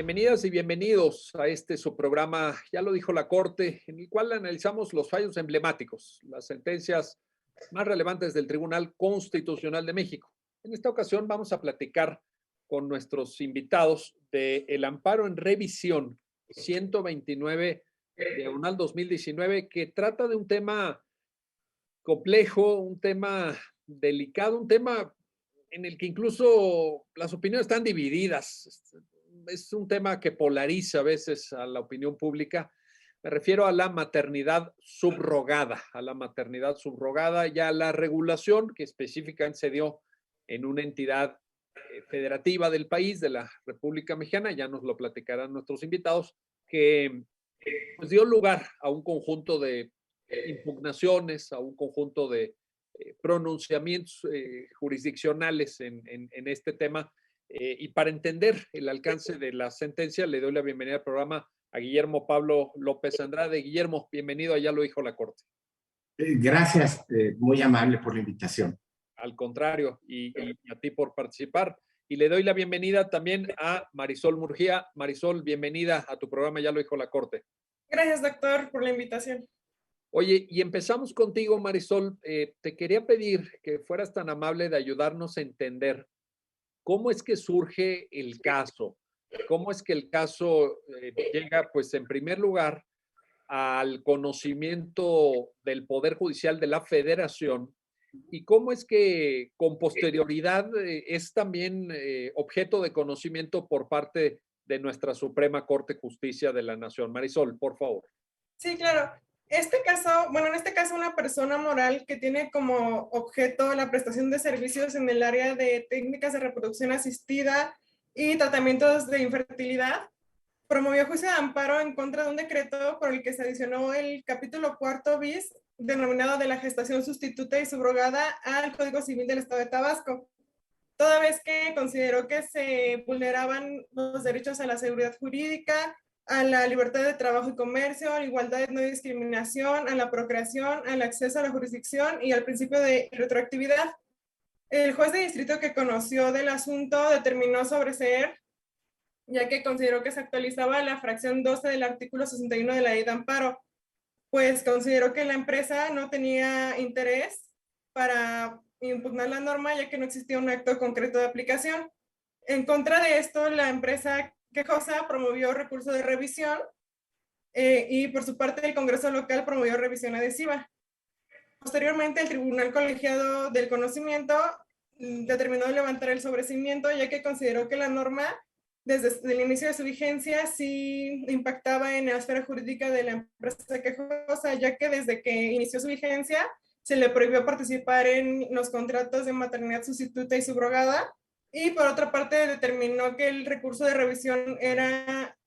Bienvenidas y bienvenidos a este su programa, ya lo dijo la Corte, en el cual analizamos los fallos emblemáticos, las sentencias más relevantes del Tribunal Constitucional de México. En esta ocasión vamos a platicar con nuestros invitados del amparo en revisión 129 diagonal 2019, que trata de un tema complejo, un tema delicado, un tema en el que incluso las opiniones están divididas. Es un tema que polariza a veces a la opinión pública. Me refiero a la maternidad subrogada, ya a la regulación que específicamente se dio en una entidad federativa del país, de la República Mexicana, ya nos lo platicarán nuestros invitados, que pues dio lugar a un conjunto de impugnaciones, a un conjunto de pronunciamientos jurisdiccionales en este tema. Y para entender el alcance de la sentencia, le doy la bienvenida al programa a Guillermo Pablo López Andrade. Guillermo, bienvenido, allá lo dijo la Corte. Gracias, muy amable por la invitación. Al contrario, y a ti por participar. Y le doy la bienvenida también a Marisol Murguía. Marisol, bienvenida a tu programa, ya lo dijo la Corte. Gracias, doctor, por la invitación. Oye, y empezamos contigo, Marisol. Te quería pedir que fueras tan amable de ayudarnos a entender cómo es que surge el caso, cómo es que el caso llega, pues, en primer lugar, al conocimiento del Poder Judicial de la Federación y cómo es que con posterioridad es también objeto de conocimiento por parte de nuestra Suprema Corte de Justicia de la Nación. Marisol, por favor. Sí, claro. En este caso, una persona moral que tiene como objeto la prestación de servicios en el área de técnicas de reproducción asistida y tratamientos de infertilidad, promovió juicio de amparo en contra de un decreto por el que se adicionó el capítulo cuarto bis, denominado de la gestación sustituta y subrogada, al Código Civil del Estado de Tabasco, toda vez que consideró que se vulneraban los derechos a la seguridad jurídica, a la libertad de trabajo y comercio, a la igualdad de no discriminación, a la procreación, al acceso a la jurisdicción y al principio de retroactividad. El juez de distrito que conoció del asunto determinó sobreseer, ya que consideró que se actualizaba la fracción 12 del artículo 61 de la ley de amparo, pues consideró que la empresa no tenía interés para impugnar la norma, ya que no existía un acto concreto de aplicación. En contra de esto, la empresa quejosa promovió recurso de revisión y por su parte el Congreso local promovió revisión adhesiva. Posteriormente, el Tribunal Colegiado del Conocimiento determinó levantar el sobreseimiento, ya que consideró que la norma, desde el inicio de su vigencia, sí impactaba en la esfera jurídica de la empresa quejosa, ya que desde que inició su vigencia se le prohibió participar en los contratos de maternidad sustituta y subrogada, y por otra parte determinó que el recurso de revisión era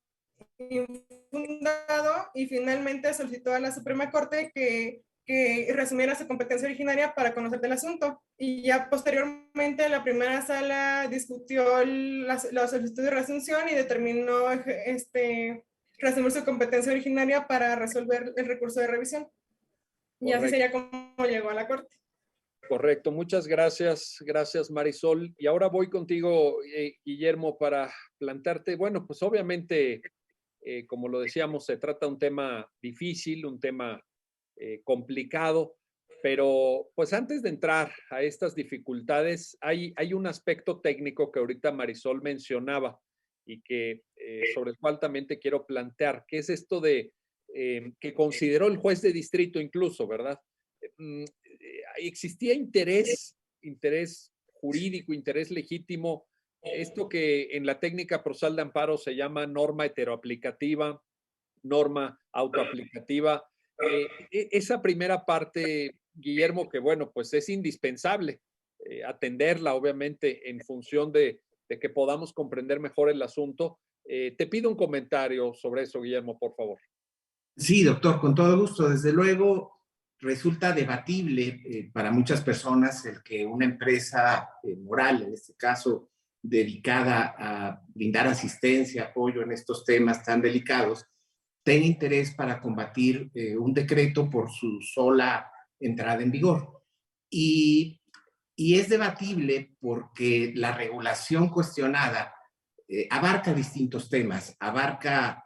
infundado y finalmente solicitó a la Suprema Corte que resumiera su competencia originaria para conocer del asunto. Y ya posteriormente la primera sala discutió la solicitud de resunción y determinó resumir su competencia originaria para resolver el recurso de revisión. Y así sería como llegó a la Corte. Correcto, muchas gracias, gracias Marisol. Y ahora voy contigo, Guillermo, para plantearte, bueno, pues obviamente, como lo decíamos, se trata de un tema difícil, un tema complicado, pero pues antes de entrar a estas dificultades, hay un aspecto técnico que ahorita Marisol mencionaba y que sobre el cual también te quiero plantear, que es esto de que consideró el juez de distrito incluso, ¿verdad? Existía interés jurídico, interés legítimo, esto que en la técnica procesal de amparo se llama norma heteroaplicativa, norma autoaplicativa. Esa primera parte, Guillermo, que bueno, pues es indispensable atenderla, obviamente, en función de que podamos comprender mejor el asunto. Te pido un comentario sobre eso, Guillermo, por favor. Sí, doctor, con todo gusto. Desde luego, resulta debatible para muchas personas el que una empresa moral, en este caso, dedicada a brindar asistencia, apoyo en estos temas tan delicados, tenga interés para combatir un decreto por su sola entrada en vigor. Y es debatible porque la regulación cuestionada abarca distintos temas, abarca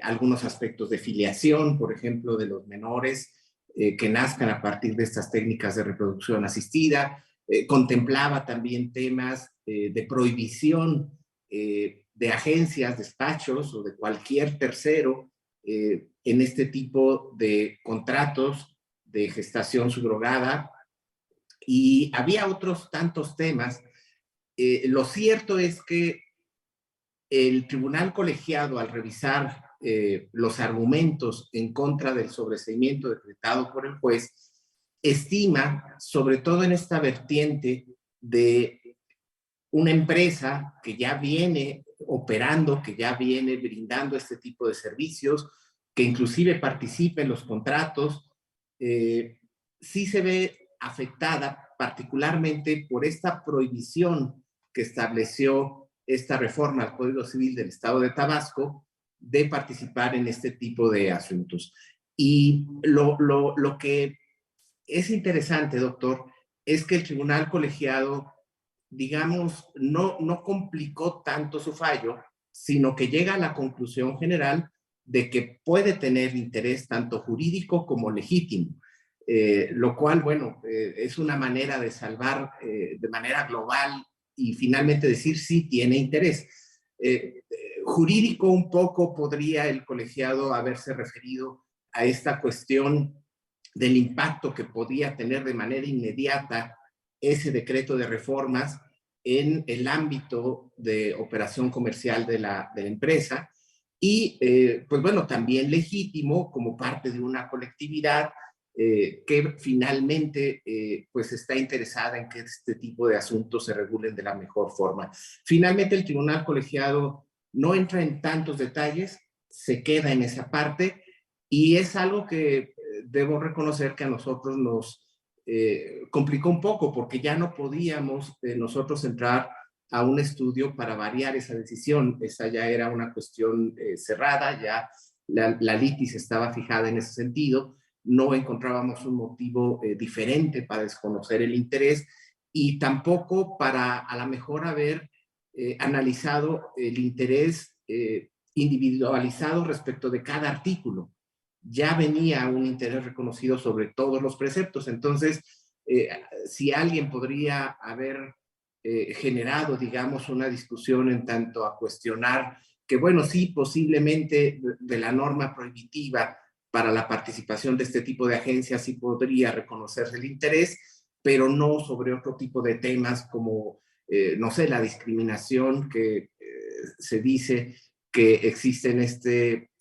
algunos aspectos de filiación, por ejemplo, de los menores que nazcan a partir de estas técnicas de reproducción asistida, contemplaba también temas de prohibición de agencias, despachos o de cualquier tercero en este tipo de contratos de gestación subrogada, y había otros tantos temas. Lo cierto es que el tribunal colegiado, al revisar los argumentos en contra del sobreseimiento decretado por el juez, estima, sobre todo en esta vertiente de una empresa que ya viene operando, que ya viene brindando este tipo de servicios, que inclusive participa en los contratos, sí se ve afectada particularmente por esta prohibición que estableció esta reforma al Código Civil del Estado de Tabasco de participar en este tipo de asuntos. Y lo que es interesante, doctor, es que el tribunal colegiado, digamos, no complicó tanto su fallo, sino que llega a la conclusión general de que puede tener interés tanto jurídico como legítimo, lo cual, bueno, es una manera de salvar de manera global y finalmente decir sí tiene interés. Jurídico un poco podría el colegiado haberse referido a esta cuestión del impacto que podía tener de manera inmediata ese decreto de reformas en el ámbito de operación comercial de la empresa y, pues bueno, también legítimo como parte de una colectividad que finalmente pues está interesada en que este tipo de asuntos se regulen de la mejor forma. Finalmente, el tribunal colegiado no entra en tantos detalles, se queda en esa parte y es algo que debo reconocer que a nosotros nos complicó un poco porque ya no podíamos nosotros entrar a un estudio para variar esa decisión. Esa ya era una cuestión cerrada, ya la litis estaba fijada en ese sentido, no encontrábamos un motivo diferente para desconocer el interés y tampoco para a lo mejor haber analizado el interés individualizado respecto de cada artículo. Ya venía un interés reconocido sobre todos los preceptos. Entonces, si alguien podría haber generado, digamos, una discusión en tanto a cuestionar que, bueno, sí, posiblemente de la norma prohibitiva para la participación de este tipo de agencias sí podría reconocerse el interés, pero no sobre otro tipo de temas como, no sé, la discriminación que se dice que existe en este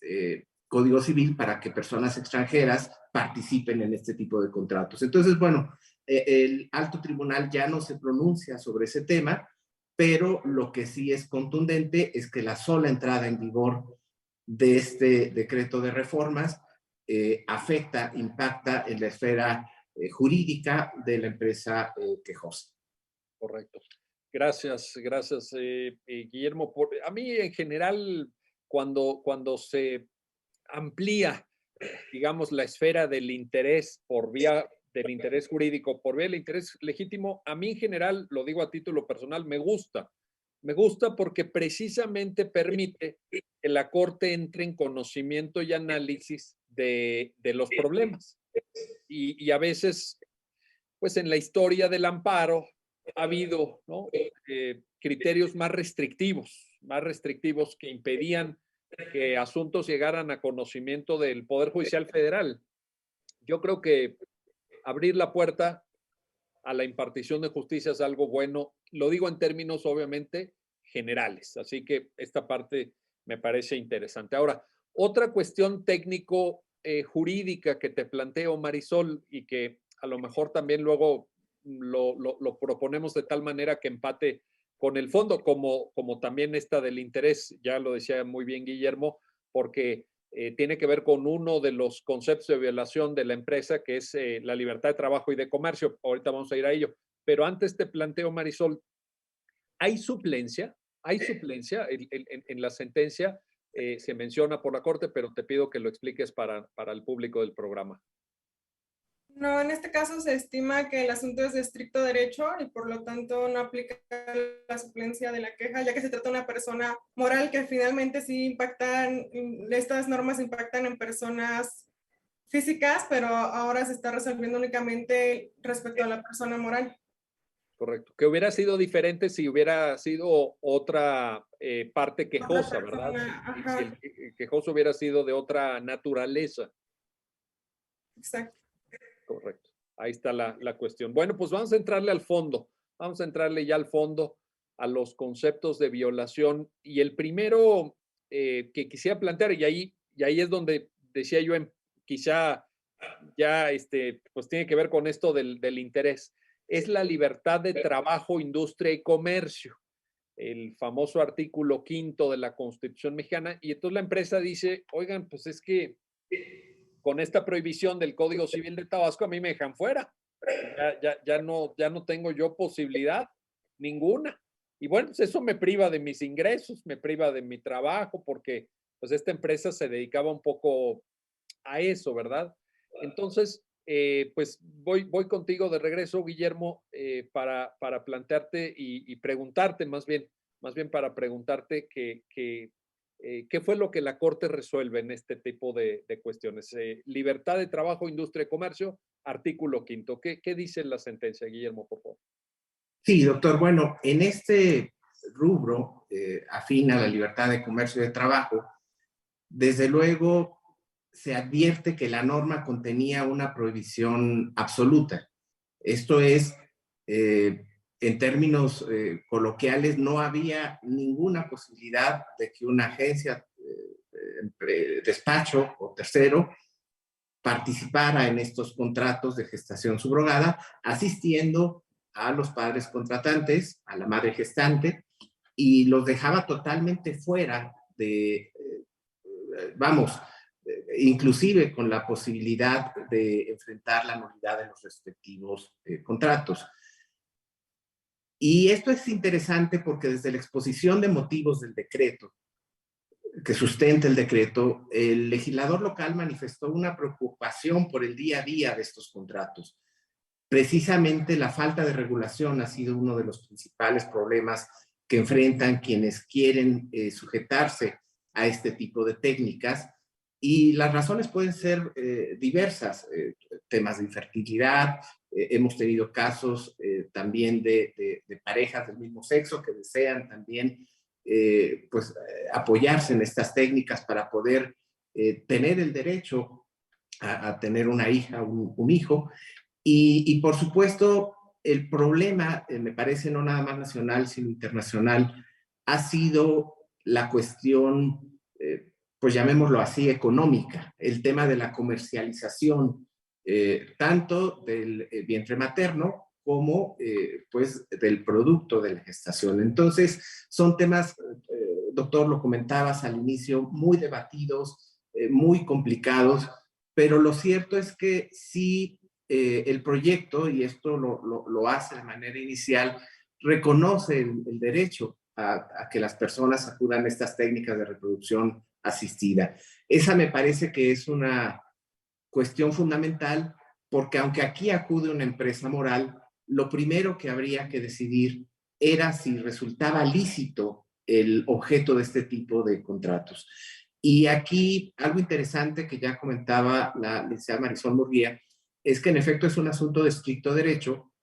Código Civil para que personas extranjeras participen en este tipo de contratos. Entonces, bueno, el alto tribunal ya no se pronuncia sobre ese tema, pero lo que sí es contundente es que la sola entrada en vigor de este decreto de reformas afecta, impacta en la esfera jurídica de la empresa quejosa. Correcto. Gracias, Guillermo. A mí en general, cuando se amplía, digamos, la esfera del interés por vía del interés jurídico, por vía del interés legítimo, a mí en general, lo digo a título personal, me gusta. Me gusta porque precisamente permite que la Corte entre en conocimiento y análisis de los problemas. Y a veces, pues en la historia del amparo ha habido, ¿no? Criterios más restrictivos que impedían que asuntos llegaran a conocimiento del Poder Judicial Federal. Yo creo que abrir la puerta a la impartición de justicia es algo bueno. Lo digo en términos, obviamente, generales. Así que esta parte me parece interesante. Ahora, otra cuestión técnico jurídica que te planteo, Marisol, y que a lo mejor también luego lo proponemos de tal manera que empate con el fondo, como también esta del interés, ya lo decía muy bien Guillermo, porque tiene que ver con uno de los conceptos de violación de la empresa, que es la libertad de trabajo y de comercio. Ahorita vamos a ir a ello. Pero antes te planteo, Marisol, ¿hay suplencia? ¿Hay suplencia en la sentencia? Se menciona por la Corte, pero te pido que lo expliques para el público del programa. No, en este caso se estima que el asunto es de estricto derecho y por lo tanto no aplica la suplencia de la queja, ya que se trata de una persona moral que finalmente sí impactan, estas normas impactan en personas físicas, pero ahora se está resolviendo únicamente respecto a la persona moral. Correcto. Que hubiera sido diferente si hubiera sido otra parte quejosa, ¿verdad? Si Ajá, el quejoso hubiera sido de otra naturaleza. exacto. Correcto. Ahí está la cuestión. Bueno, pues vamos a entrarle al fondo. Vamos a entrarle ya al fondo a los conceptos de violación. Y el primero que quisiera plantear, y ahí es donde decía yo, quizá ya pues tiene que ver con esto del interés, es la libertad de trabajo, industria y comercio, el famoso artículo 5º de la Constitución mexicana. Y entonces la empresa dice, oigan, pues es que con esta prohibición del Código Civil de Tabasco a mí me dejan fuera. Ya no tengo yo posibilidad ninguna. Y bueno, pues eso me priva de mis ingresos, me priva de mi trabajo, porque pues esta empresa se dedicaba un poco a eso, ¿verdad? Entonces, pues voy contigo de regreso, Guillermo, para plantearte y preguntarte más bien para preguntarte qué fue lo que la Corte resuelve en este tipo de cuestiones. Libertad de trabajo, industria y comercio, artículo 5º. ¿Qué dice la sentencia, Guillermo, por favor? Sí, doctor. Bueno, en este rubro, afín a la libertad de comercio y de trabajo, desde luego se advierte que la norma contenía una prohibición absoluta. Esto es, en términos coloquiales, no había ninguna posibilidad de que una agencia, despacho o tercero participara en estos contratos de gestación subrogada, asistiendo a los padres contratantes, a la madre gestante, y los dejaba totalmente fuera de, vamos, inclusive con la posibilidad de enfrentar la nulidad de los respectivos contratos. Y esto es interesante porque desde la exposición de motivos del decreto, que sustenta el decreto, el legislador local manifestó una preocupación por el día a día de estos contratos. Precisamente la falta de regulación ha sido uno de los principales problemas que enfrentan quienes quieren sujetarse a este tipo de técnicas, y las razones pueden ser diversas, temas de infertilidad, hemos tenido casos también de parejas del mismo sexo que desean también apoyarse en estas técnicas para poder tener el derecho a tener una hija, un hijo. Y por supuesto, el problema, me parece no nada más nacional, sino internacional, ha sido la cuestión, pues llamémoslo así, económica, el tema de la comercialización, tanto del vientre materno como pues del producto de la gestación. Entonces, son temas, doctor, lo comentabas al inicio, muy debatidos, muy complicados, pero lo cierto es que sí, el proyecto, y esto lo hace de manera inicial, reconoce el derecho a que las personas acudan a estas técnicas de reproducción asistida. Esa me parece que es una cuestión fundamental, porque aunque aquí acude una empresa moral, lo primero que habría que decidir era si resultaba lícito el objeto de este tipo de contratos. Y aquí algo interesante que ya comentaba la licenciada Marisol Murguía es que en efecto es un asunto de estricto derecho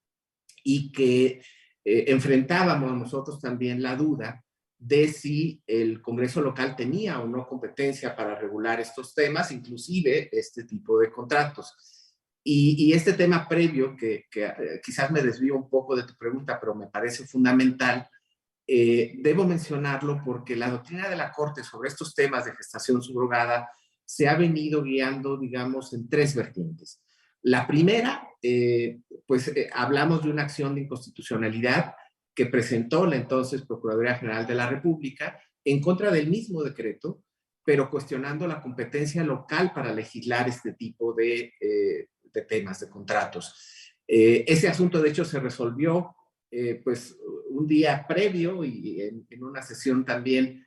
y que enfrentábamos nosotros también la duda de si el Congreso local tenía o no competencia para regular estos temas, inclusive este tipo de contratos. Y este tema previo, que quizás me desvío un poco de tu pregunta, pero me parece fundamental, debo mencionarlo porque la doctrina de la Corte sobre estos temas de gestación subrogada se ha venido guiando, digamos, en tres vertientes. La primera, hablamos de una acción de inconstitucionalidad que presentó la entonces Procuraduría General de la República en contra del mismo decreto, pero cuestionando la competencia local para legislar este tipo de temas, de contratos. Ese asunto, de hecho, se resolvió pues un día previo y en una sesión también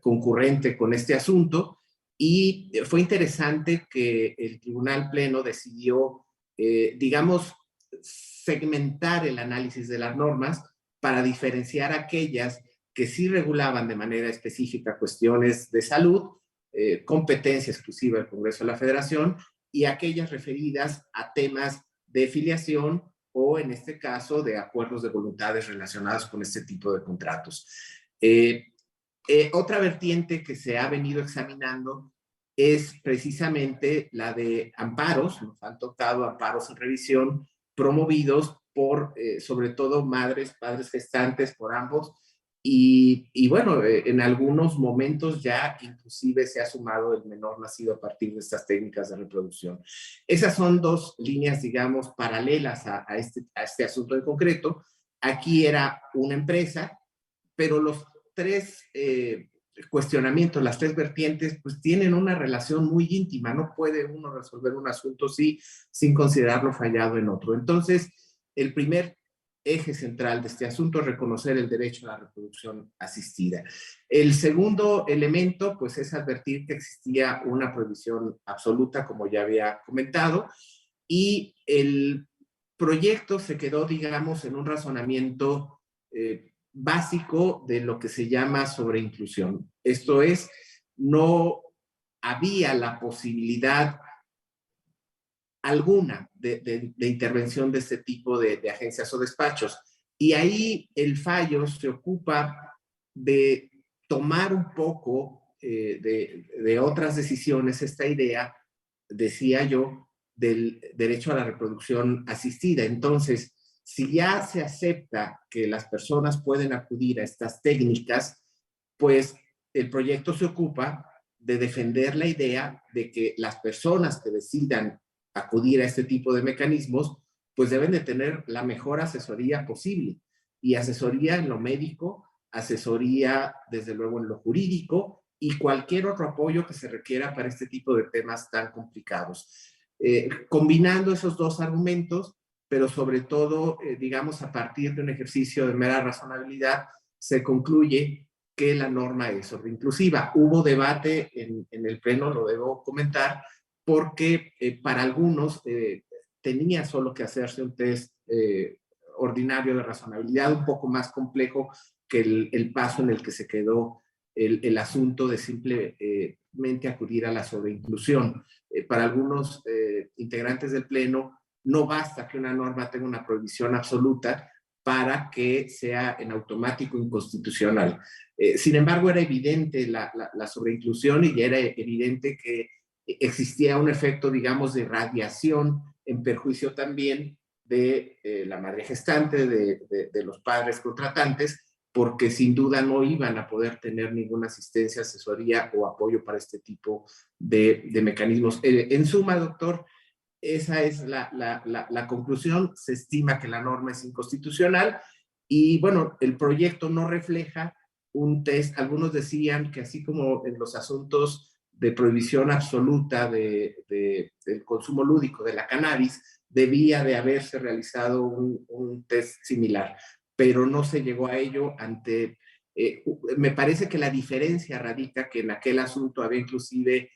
concurrente con este asunto, Y fue interesante que el Tribunal Pleno decidió, digamos, segmentar el análisis de las normas para diferenciar aquellas que sí regulaban de manera específica cuestiones de salud, competencia exclusiva del Congreso de la Federación, y aquellas referidas a temas de filiación o, en este caso, de acuerdos de voluntades relacionados con este tipo de contratos. Otra vertiente que se ha venido examinando es precisamente la de amparos. Nos han tocado amparos en revisión promovidos por, sobre todo, madres, padres gestantes, por ambos. Y bueno, en algunos momentos ya inclusive se ha sumado el menor nacido a partir de estas técnicas de reproducción. Esas son dos líneas, digamos, paralelas a este asunto en concreto. Aquí era una empresa, pero los tres cuestionamientos, las tres vertientes, pues tienen una relación muy íntima. No puede uno resolver un asunto así sin considerarlo fallado en otro. Entonces, el primer eje central de este asunto es reconocer el derecho a la reproducción asistida. El segundo elemento, pues, es advertir que existía una prohibición absoluta, como ya había comentado, y el proyecto se quedó, digamos, en un razonamiento básico de lo que se llama sobreinclusión. Esto es, no había la posibilidad alguna de intervención de este tipo de agencias o despachos. Y ahí el fallo se ocupa de tomar un poco de otras decisiones esta idea, decía yo, del derecho a la reproducción asistida. Entonces, si ya se acepta que las personas pueden acudir a estas técnicas, pues el proyecto se ocupa de defender la idea de que las personas que decidan acudir a este tipo de mecanismos, pues deben de tener la mejor asesoría posible. Y asesoría en lo médico, asesoría desde luego en lo jurídico y cualquier otro apoyo que se requiera para este tipo de temas tan complicados. Combinando esos dos argumentos, pero sobre todo, digamos, a partir de un ejercicio de mera razonabilidad, se concluye que la norma es sobreinclusiva. Hubo debate en el Pleno, lo debo comentar, porque para algunos tenía solo que hacerse un test ordinario de razonabilidad, un poco más complejo que el paso en el que se quedó el asunto de simplemente acudir a la sobreinclusión. Para algunos integrantes del Pleno, no basta que una norma tenga una prohibición absoluta para que sea en automático inconstitucional. Sin embargo, era evidente la sobreinclusión y era evidente que existía un efecto, digamos, de radiación en perjuicio también de la madre gestante, de los padres contratantes, porque sin duda no iban a poder tener ninguna asistencia, asesoría o apoyo para este tipo de mecanismos. En suma, doctor, esa es la conclusión. Se estima que la norma es inconstitucional y, bueno, el proyecto no refleja un test. Algunos decían que así como en los asuntos de prohibición absoluta del consumo lúdico de la cannabis, debía de haberse realizado un test similar, pero no se llegó a ello ante... me parece que la diferencia radica que en aquel asunto había inclusive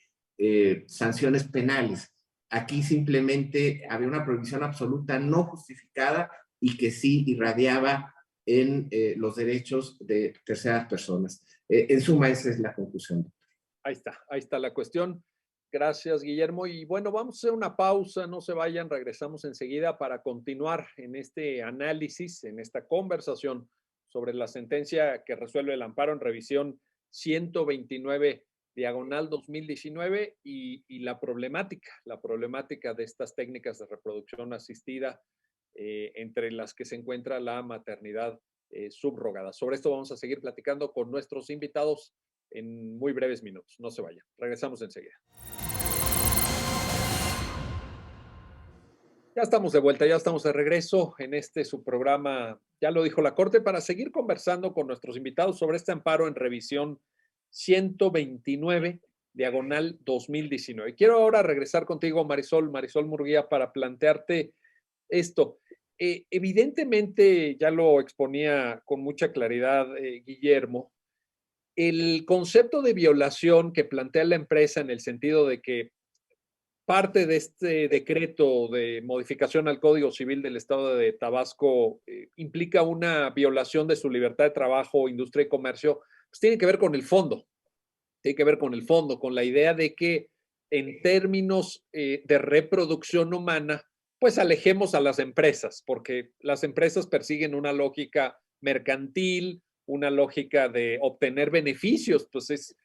sanciones penales. Aquí simplemente había una prohibición absoluta no justificada y que sí irradiaba en los derechos de terceras personas. En suma, esa es la conclusión. Ahí está la cuestión. Gracias, Guillermo. Y bueno, vamos a hacer una pausa, no se vayan, regresamos enseguida para continuar en este análisis, en esta conversación sobre la sentencia que resuelve el amparo en revisión 129 diagonal 2019 y la problemática de estas técnicas de reproducción asistida, entre las que se encuentra la maternidad subrogada. Sobre esto vamos a seguir platicando con nuestros invitados en muy breves minutos. No se vayan. Regresamos enseguida. Ya estamos de vuelta, ya estamos de regreso en su programa, ya lo dijo la Corte, para seguir conversando con nuestros invitados sobre este amparo en revisión 129, diagonal 2019. Quiero ahora regresar contigo, Marisol Murguía, para plantearte esto. Evidentemente, ya lo exponía con mucha claridad Guillermo, el concepto de violación que plantea la empresa en el sentido de que parte de este decreto de modificación al Código Civil del Estado de Tabasco implica una violación de su libertad de trabajo, industria y comercio, pues tiene que ver con el fondo. Tiene que ver con el fondo, con la idea de que en términos de reproducción humana, pues alejemos a las empresas, porque las empresas persiguen una lógica mercantil, una lógica de obtener beneficios, pues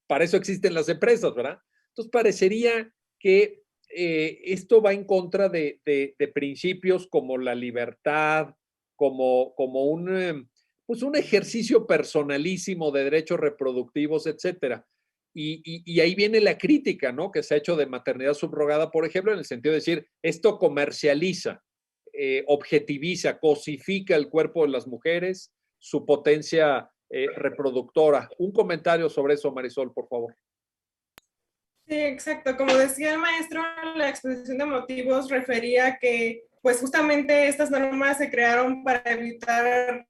para eso existen las empresas, ¿verdad? Entonces parecería que esto va en contra de principios como la libertad, como pues un ejercicio personalísimo de derechos reproductivos, etcétera. Y ahí viene la crítica, ¿no? Que se ha hecho de maternidad subrogada, por ejemplo, en el sentido de decir, esto comercializa, objetiviza, cosifica el cuerpo de las mujeres, su potencia reproductora. Un comentario sobre eso, Marisol, por favor. Sí, exacto. Como decía el maestro, la exposición de motivos refería que, pues justamente estas normas se crearon para evitar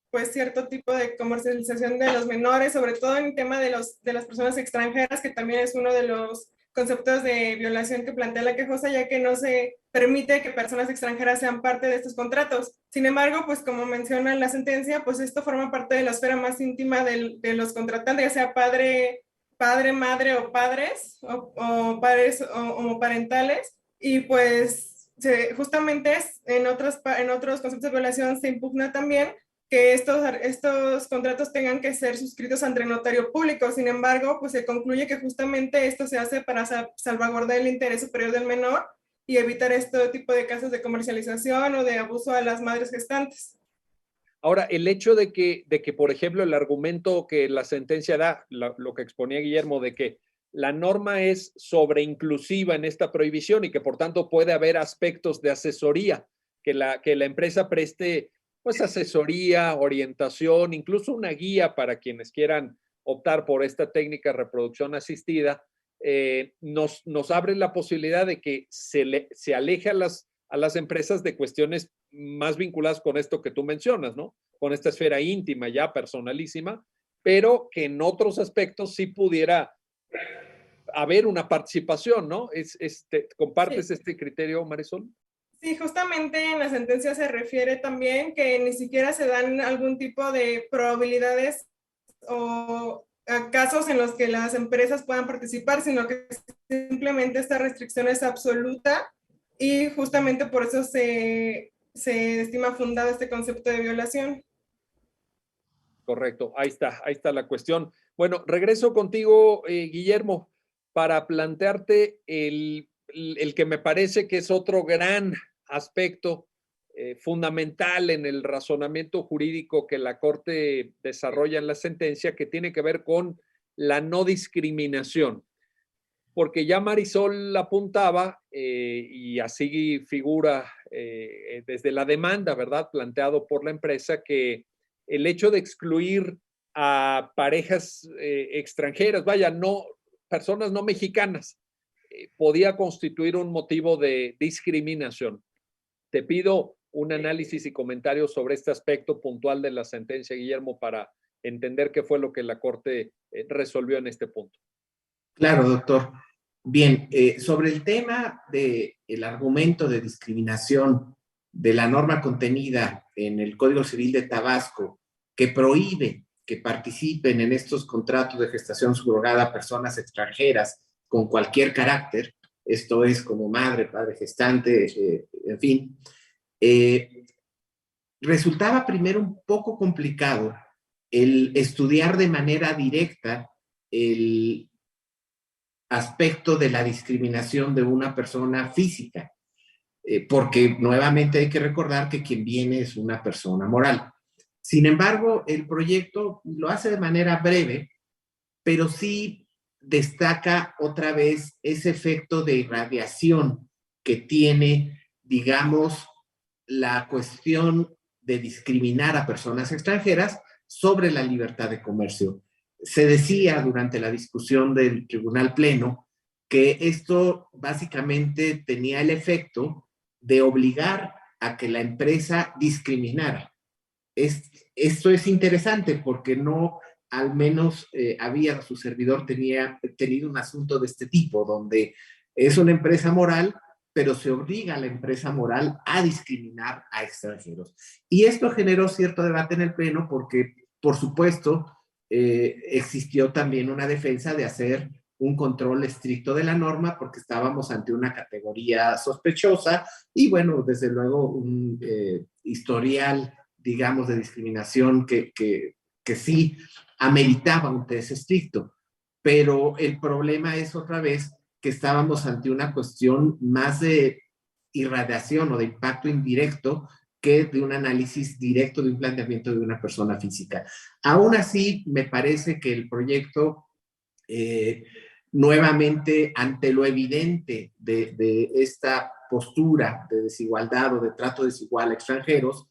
pues cierto tipo de comercialización de los menores, sobre todo en el tema de las personas extranjeras, que también es uno de los conceptos de violación que plantea la quejosa, ya que no se permite que personas extranjeras sean parte de estos contratos. Sin embargo, pues como menciona la sentencia, pues esto forma parte de la esfera más íntima de los contratantes, ya sea padre, madre o padres, o padres homoparentales, y pues justamente en otros conceptos de violación se impugna también que estos contratos tengan que ser suscritos ante notario público. Sin embargo, pues se concluye que justamente esto se hace para salvaguardar el interés superior del menor y evitar este tipo de casos de comercialización o de abuso a las madres gestantes. Ahora, el hecho de que, por ejemplo, el argumento que la sentencia da, lo que exponía Guillermo, de que la norma es sobreinclusiva en esta prohibición y que por tanto puede haber aspectos de asesoría, que la empresa preste pues asesoría, orientación, incluso una guía para quienes quieran optar por esta técnica de reproducción asistida, nos abre la posibilidad de que se aleje a las empresas de cuestiones más vinculadas con esto que tú mencionas, ¿no? Con esta esfera íntima, ya personalísima, pero que en otros aspectos sí pudiera haber una participación, ¿no? ¿Compartes Sí. este criterio, Marisol? Sí, justamente en la sentencia se refiere también que ni siquiera se dan algún tipo de probabilidades o casos en los que las empresas puedan participar, sino que simplemente esta restricción es absoluta y justamente por eso se estima fundado este concepto de violación. Correcto, ahí está la cuestión. Bueno, regreso contigo, Guillermo, para plantearte el que me parece que es otro gran aspecto fundamental en el razonamiento jurídico que la Corte desarrolla en la sentencia, que tiene que ver con la no discriminación. Porque ya Marisol apuntaba, y así figura desde la demanda, ¿verdad?, planteado por la empresa, que el hecho de excluir a parejas extranjeras, vaya, personas no mexicanas, podía constituir un motivo de discriminación. Te pido un análisis y comentario sobre este aspecto puntual de la sentencia, Guillermo, para entender qué fue lo que la Corte resolvió en este punto. Claro, doctor. Bien, sobre el tema del argumento de discriminación de la norma contenida en el Código Civil de Tabasco que prohíbe que participen en estos contratos de gestación subrogada personas extranjeras con cualquier carácter, esto es como madre, padre gestante, en fin, resultaba primero un poco complicado el estudiar de manera directa el aspecto de la discriminación de una persona física, porque nuevamente hay que recordar que quien viene es una persona moral. Sin embargo, el proyecto lo hace de manera breve, pero sí destaca otra vez ese efecto de irradiación que tiene, digamos, la cuestión de discriminar a personas extranjeras sobre la libertad de comercio. Se decía durante la discusión del Tribunal Pleno que esto básicamente tenía el efecto de obligar a que la empresa discriminara. Esto es interesante porque no al menos su servidor tenía tenido un asunto de este tipo, donde es una empresa moral, pero se obliga a la empresa moral a discriminar a extranjeros. Y esto generó cierto debate en el Pleno porque, por supuesto, existió también una defensa de hacer un control estricto de la norma porque estábamos ante una categoría sospechosa y, bueno, desde luego un historial, digamos, de discriminación que sí ameritaba un test estricto. Pero el problema es otra vez que estábamos ante una cuestión más de irradiación o de impacto indirecto que de un análisis directo de un planteamiento de una persona física. Aún así, me parece que el proyecto, nuevamente, ante lo evidente de esta postura de desigualdad o de trato desigual a extranjeros,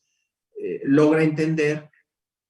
logra entender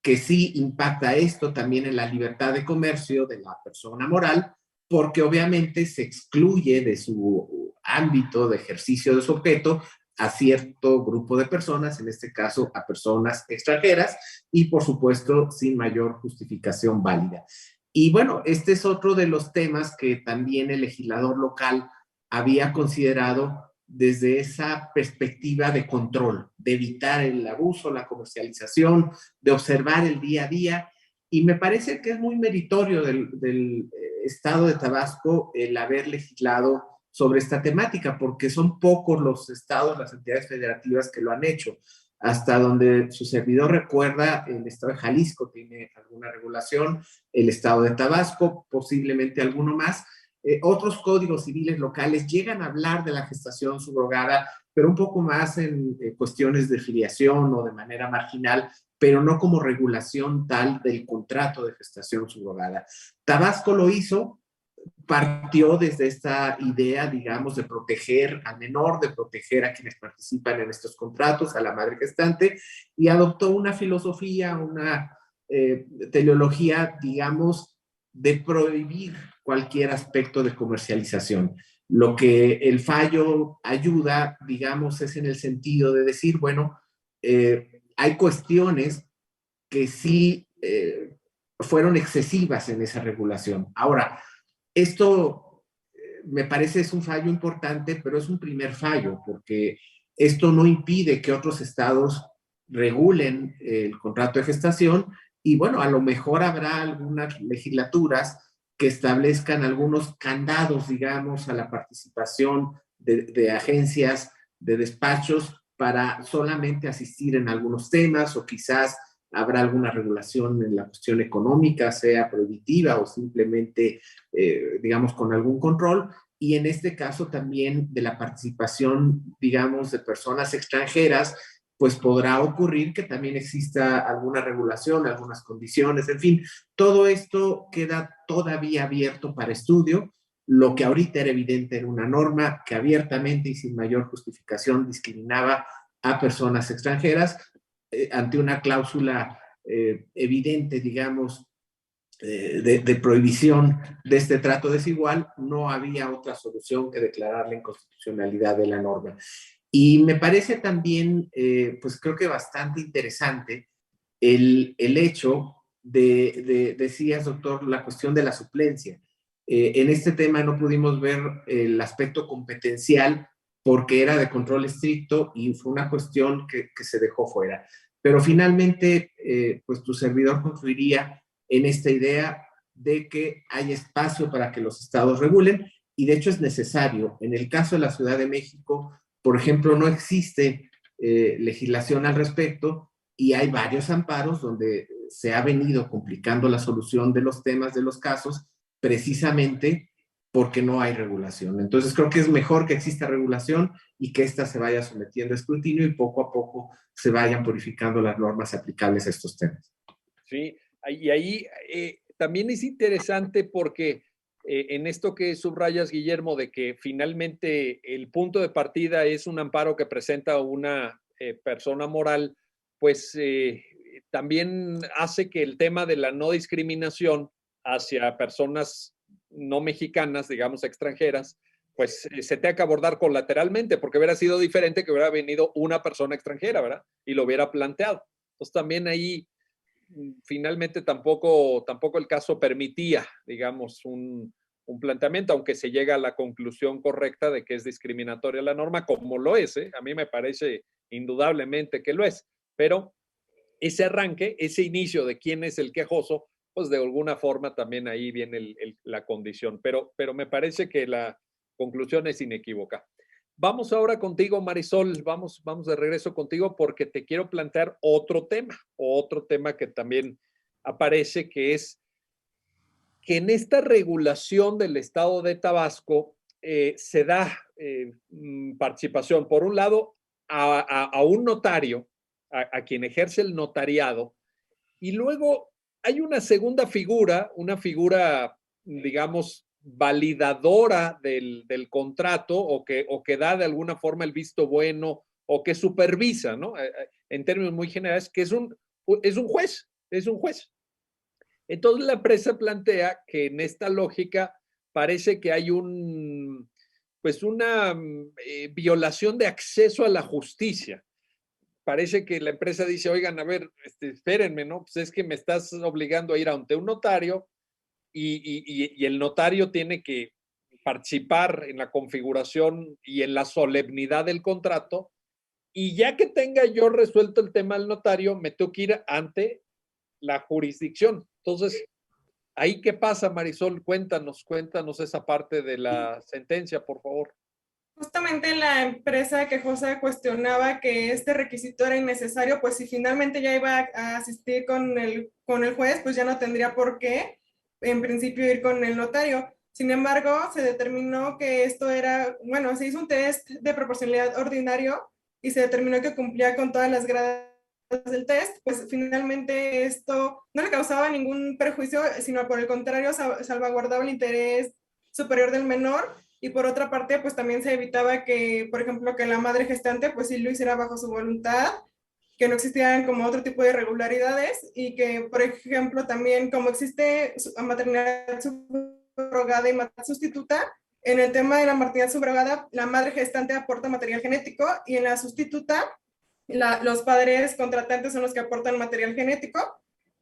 que sí impacta esto también en la libertad de comercio de la persona moral, porque obviamente se excluye de su ámbito de ejercicio de su objeto a cierto grupo de personas, en este caso a personas extranjeras, y por supuesto sin mayor justificación válida. Y bueno, este es otro de los temas que también el legislador local había considerado desde esa perspectiva de control, de evitar el abuso, la comercialización, de observar el día a día. Y me parece que es muy meritorio del Estado de Tabasco el haber legislado sobre esta temática, porque son pocos los estados, las entidades federativas que lo han hecho. Hasta donde su servidor recuerda, el estado de Jalisco tiene alguna regulación, el estado de Tabasco, posiblemente alguno más. Otros códigos civiles locales llegan a hablar de la gestación subrogada, pero un poco más en cuestiones de filiación o de manera marginal, pero no como regulación tal del contrato de gestación subrogada. Tabasco lo hizo, partió desde esta idea, digamos, de proteger al menor, de proteger a quienes participan en estos contratos, a la madre gestante, y adoptó una filosofía, una teleología, digamos, de prohibir cualquier aspecto de comercialización. Lo que el fallo ayuda, digamos, es en el sentido de decir, bueno, hay cuestiones que sí fueron excesivas en esa regulación. Ahora, esto me parece es un fallo importante, pero es un primer fallo, porque esto no impide que otros estados regulen el contrato de gestación y bueno, a lo mejor habrá algunas legislaturas que establezcan algunos candados, digamos, a la participación de agencias, de despachos para solamente asistir en algunos temas o quizás habrá alguna regulación en la cuestión económica, sea prohibitiva o simplemente, digamos, con algún control. Y en este caso también de la participación, digamos, de personas extranjeras, pues podrá ocurrir que también exista alguna regulación, algunas condiciones, en fin, todo esto queda todavía abierto para estudio. Lo que ahorita era evidente era una norma que abiertamente y sin mayor justificación discriminaba a personas extranjeras ante una cláusula evidente, digamos, de prohibición de este trato desigual. No había otra solución que declarar la inconstitucionalidad de la norma. Y me parece también, pues creo que bastante interesante el hecho decías, doctor, la cuestión de la suplencia. En este tema no pudimos ver el aspecto competencial porque era de control estricto y fue una cuestión que se dejó fuera. Pero finalmente, pues tu servidor concluiría en esta idea de que hay espacio para que los estados regulen y de hecho es necesario. En el caso de la Ciudad de México, por ejemplo, no existe legislación al respecto y hay varios amparos donde se ha venido complicando la solución de los temas, de los casos, precisamente porque no hay regulación. Entonces creo que es mejor que exista regulación y que ésta se vaya sometiendo a escrutinio y poco a poco se vayan purificando las normas aplicables a estos temas. Sí, y ahí también es interesante porque en esto que subrayas, Guillermo, de que finalmente el punto de partida es un amparo que presenta una persona moral, pues también hace que el tema de la no discriminación hacia personas no mexicanas, digamos extranjeras, pues se tenga que abordar colateralmente, porque hubiera sido diferente que hubiera venido una persona extranjera, ¿verdad? Y lo hubiera planteado. Entonces también ahí finalmente tampoco el caso permitía, digamos, un planteamiento, aunque se llega a la conclusión correcta de que es discriminatoria la norma, como lo es, ¿eh? A mí me parece indudablemente que lo es, pero ese arranque, ese inicio de quién es el quejoso, pues de alguna forma también ahí viene la condición, pero me parece que la conclusión es inequívoca. Vamos ahora contigo, Marisol, vamos de regreso contigo porque te quiero plantear otro tema que también aparece, que es que en esta regulación del estado de Tabasco se da participación, por un lado, a un notario, a quien ejerce el notariado, y luego hay una segunda figura, digamos, validadora del contrato o que da de alguna forma el visto bueno o que supervisa, ¿no? En términos muy generales, que es un juez. Entonces la empresa plantea que en esta lógica parece que hay una violación de acceso a la justicia. Parece que la empresa dice, oigan, a ver, espérenme, ¿no? Pues es que me estás obligando a ir ante un notario y el notario tiene que participar en la configuración y en la solemnidad del contrato, y ya que tenga yo resuelto el tema del notario, me tengo que ir ante la jurisdicción. Entonces, ¿ahí qué pasa, Marisol? Cuéntanos esa parte de la sentencia, por favor. Justamente la empresa quejosa cuestionaba que este requisito era innecesario, pues si finalmente ya iba a asistir con el juez, pues ya no tendría por qué, en principio, ir con el notario. Sin embargo, se determinó que esto era, bueno, se hizo un test de proporcionalidad ordinario y se determinó que cumplía con todas las gradas del test, pues finalmente esto no le causaba ningún perjuicio, sino por el contrario, salvaguardaba el interés superior del menor. Y por otra parte, pues también se evitaba que, por ejemplo, que la madre gestante, pues sí lo hiciera bajo su voluntad, que no existieran como otro tipo de irregularidades y que, por ejemplo, también como existe maternidad subrogada y maternidad sustituta, en el tema de la maternidad subrogada, la madre gestante aporta material genético y en la sustituta, los padres contratantes son los que aportan material genético.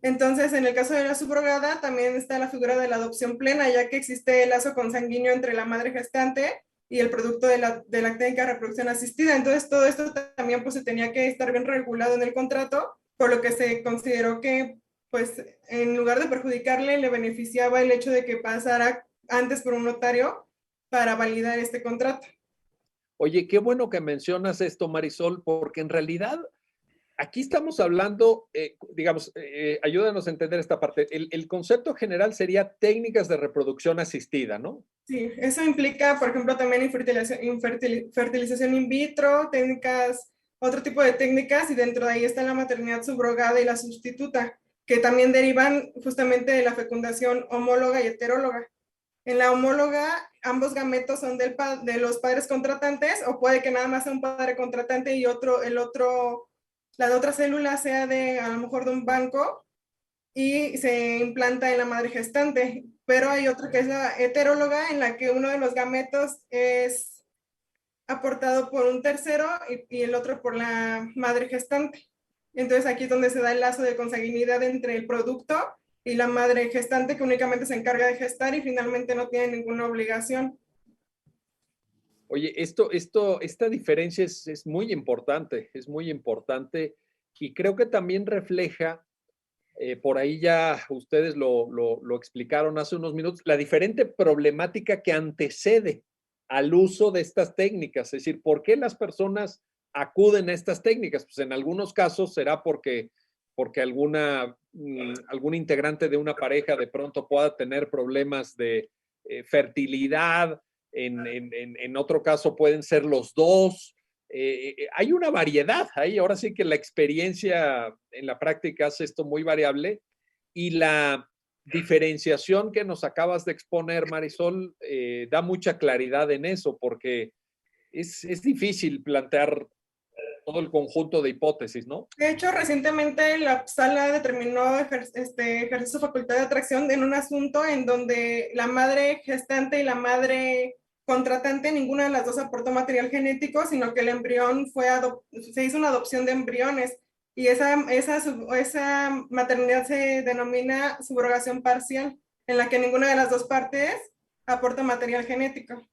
Entonces, en el caso de la subrogada, también está la figura de la adopción plena, ya que existe el lazo consanguíneo entre la madre gestante y el producto de la técnica de reproducción asistida. Entonces, todo esto también pues, se tenía que estar bien regulado en el contrato, por lo que se consideró que, pues, en lugar de perjudicarle, le beneficiaba el hecho de que pasara antes por un notario para validar este contrato. Oye, qué bueno que mencionas esto, Marisol, porque en realidad aquí estamos hablando, digamos, ayúdanos a entender esta parte. El concepto general sería técnicas de reproducción asistida, ¿no? Sí, eso implica, por ejemplo, también fertilización in vitro, técnicas, otro tipo de técnicas, y dentro de ahí está la maternidad subrogada y la sustituta, que también derivan justamente de la fecundación homóloga y heteróloga. En la homóloga, ambos gametos son de los padres contratantes, o puede que nada más sea un padre contratante y la otra célula sea a lo mejor de un banco y se implanta en la madre gestante. Pero hay otra que es la heteróloga, en la que uno de los gametos es aportado por un tercero y el otro por la madre gestante. Entonces aquí es donde se da el lazo de consanguinidad entre el producto y la madre gestante, que únicamente se encarga de gestar y finalmente no tiene ninguna obligación. Oye, esta diferencia es muy importante, y creo que también refleja, por ahí ya ustedes lo explicaron hace unos minutos, la diferente problemática que antecede al uso de estas técnicas. Es decir, ¿por qué las personas acuden a estas técnicas? Pues en algunos casos será porque algún integrante de una pareja de pronto pueda tener problemas de fertilidad, en otro caso pueden ser los dos. Hay una variedad ahí, ahora sí que la experiencia en la práctica hace esto muy variable, y la diferenciación que nos acabas de exponer, Marisol, da mucha claridad en eso, porque es difícil plantear todo el conjunto de hipótesis, ¿no? De hecho, recientemente la sala determinó ejercer su facultad de atracción en un asunto en donde la madre gestante y la madre contratante, ninguna de las dos aportó material genético, sino que el embrión se hizo una adopción de embriones y esa maternidad se denomina subrogación parcial, en la que ninguna de las dos partes aporta material genético.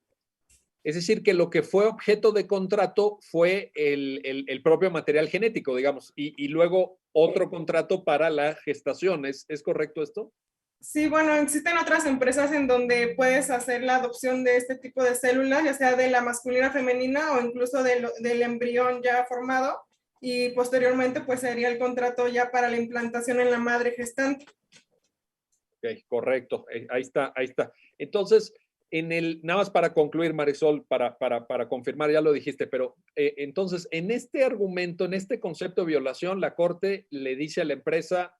Es decir, que lo que fue objeto de contrato fue el propio material genético, digamos, y luego otro contrato para la gestación. ¿Es correcto esto? Sí, bueno, existen otras empresas en donde puedes hacer la adopción de este tipo de células, ya sea de la masculina femenina o incluso del embrión ya formado, y posteriormente pues sería el contrato ya para la implantación en la madre gestante. Ok, correcto. Ahí está, ahí está. Entonces, nada más para concluir, Marisol, para confirmar, ya lo dijiste, pero entonces, en este argumento, en este concepto de violación, la Corte le dice a la empresa,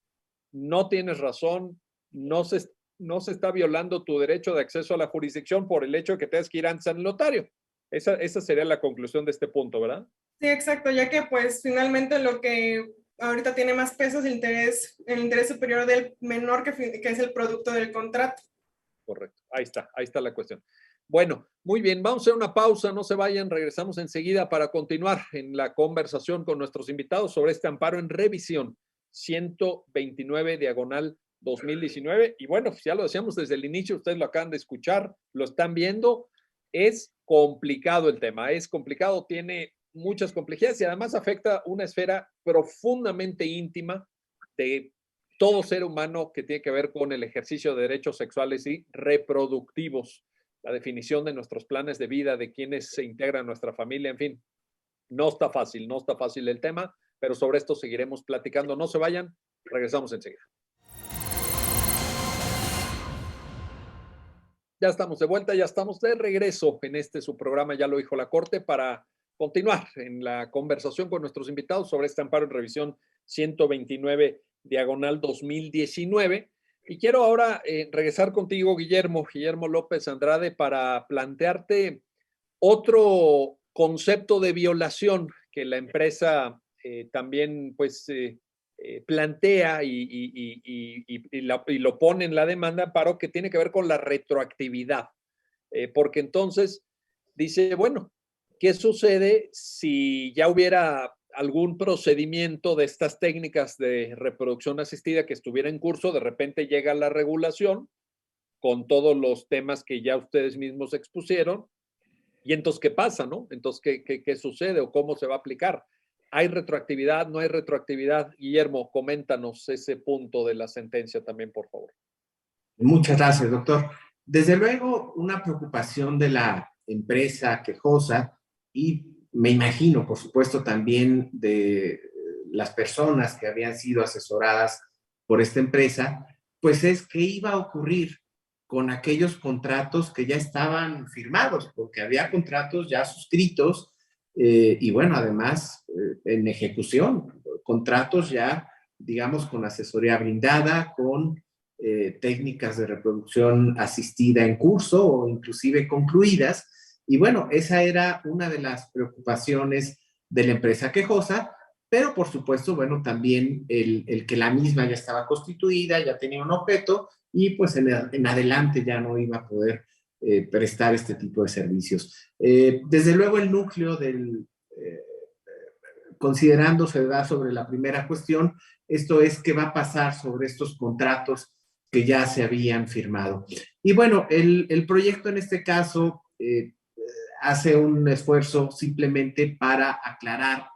no tienes razón, no se está violando tu derecho de acceso a la jurisdicción por el hecho de que tengas que ir antes al notario. Esa sería la conclusión de este punto, ¿verdad? Sí, exacto, ya que pues finalmente lo que ahorita tiene más peso es el interés superior del menor que es el producto del contrato. Correcto, ahí está la cuestión. Bueno, muy bien, vamos a hacer una pausa, no se vayan, regresamos enseguida para continuar en la conversación con nuestros invitados sobre este amparo en revisión 129 diagonal 2019. Y bueno, pues ya lo decíamos desde el inicio, ustedes lo acaban de escuchar, lo están viendo, es complicado el tema, es complicado, tiene muchas complejidades y además afecta una esfera profundamente íntima de todo ser humano que tiene que ver con el ejercicio de derechos sexuales y reproductivos, la definición de nuestros planes de vida, de quienes se integran a nuestra familia, en fin, no está fácil el tema, pero sobre esto seguiremos platicando. No se vayan, regresamos enseguida. Ya estamos de vuelta, ya estamos de regreso en su programa, ya lo dijo la Corte, para continuar en la conversación con nuestros invitados sobre este amparo en revisión 129 diagonal 2019. Y quiero ahora regresar contigo, Guillermo López Andrade, para plantearte otro concepto de violación que la empresa también pues plantea y lo pone en la demanda, Amparo, que tiene que ver con la retroactividad. Porque entonces dice, bueno, ¿qué sucede si ya hubiera algún procedimiento de estas técnicas de reproducción asistida que estuviera en curso? De repente llega la regulación con todos los temas que ya ustedes mismos expusieron. Y entonces, ¿qué pasa, no? Entonces, ¿qué sucede o cómo se va a aplicar? ¿Hay retroactividad? ¿No hay retroactividad? Guillermo, coméntanos ese punto de la sentencia también, por favor. Muchas gracias, doctor. Desde luego, una preocupación de la empresa quejosa y me imagino, por supuesto, también de las personas que habían sido asesoradas por esta empresa, pues es qué iba a ocurrir con aquellos contratos que ya estaban firmados, porque había contratos ya suscritos y bueno, además en ejecución, contratos ya, digamos, con asesoría brindada, con técnicas de reproducción asistida en curso o inclusive concluidas. Y bueno, esa era una de las preocupaciones de la empresa quejosa, pero por supuesto, bueno, también el que la misma ya estaba constituida, ya tenía un objeto y pues en adelante ya no iba a poder prestar este tipo de servicios. Desde luego el núcleo considerando se da sobre la primera cuestión, esto es qué va a pasar sobre estos contratos que ya se habían firmado. Y bueno, el proyecto en este caso hace un esfuerzo simplemente para aclarar